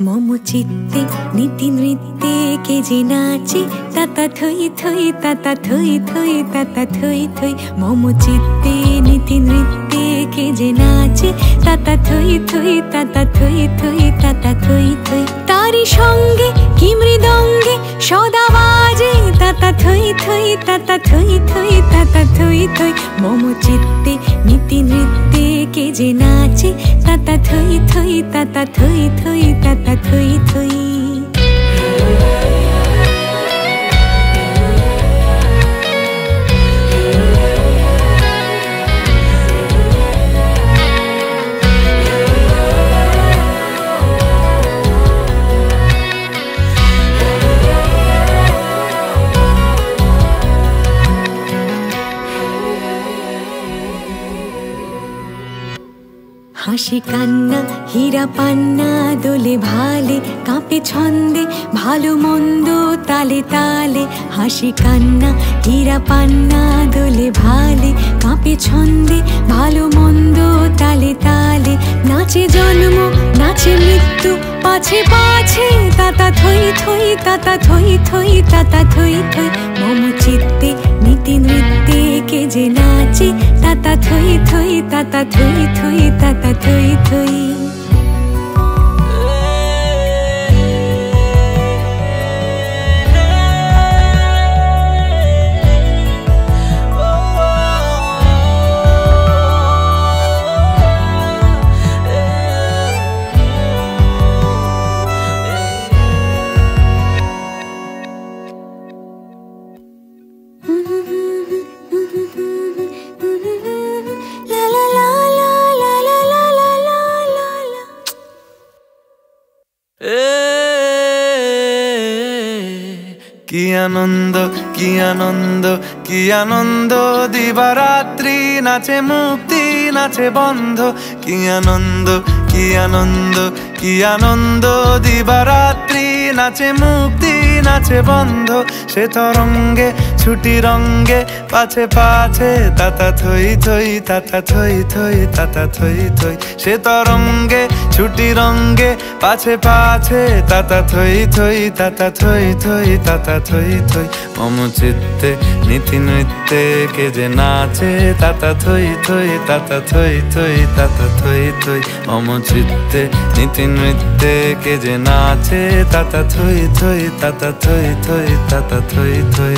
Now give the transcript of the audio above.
মম চিত্তে নীতি নৃত্যে কে যে নাচে তাতা থই থই তাতা থই থই তাতা থই থই। মম চিত্তে নীতি নৃত্যে কে যে নাচে তাতা থই থই তাতা থই থই তাতা থই থই। তারি সঙ্গে কি মৃদঙ্গে সদা বাজে তাতা থই থই তাতা থই থই তাতা থই থই। মম চিত্তে নীতি নৃত্যে কে যে নাচে তাতা থই থই তাতা থই থই তাতা থই থই। হাসি কান্না হীরা পান্না দোলে ভালে কাঁপে ছন্দে ভালো মন্দ তালে তালে। হাসি কান্না হীরা পান্না দোলে ভালে কাঁপে ছন্দে ভালো মন্দ তালে তালে। নাচে জন্ম নাচে মৃত্যু পাছে পাছে তাতা থই থই তাতা থই থই তাতা থই থই। মম চিত্তে নীতি নৃত্যে কে যে নাচে তাতা থই থই তাতা থই থই তাতা থই থই। কি আনন্দ কি আনন্দ কি আনন্দ দিবারাত্রি নাচে মুক্তি নাচে বন্ধ। কি আনন্দ কি আনন্দ কি আনন্দ দিবারাত্রি নাচে মুক্তি নাচে বন্ধ। সে তরঙ্গে ছুটি রঙ্গে পাছে পাছে তাতা থই থই তাতা থই থই তাতা থই থই। সে তরঙ্গে ছুটি রঙ্গে পাছে পাছে তাতা থই থই তাতা থই থই তাতা থই থই। মম চিত্তে নীতি নৃত্যে কে যে নাচে তাতা থই থই তাতা থই থই তাতা থই থই। মম চিত্তে নীতি নৃত্যে কে যে নাচে তাতা থই থই তাতা থই থই তাতা থই থই।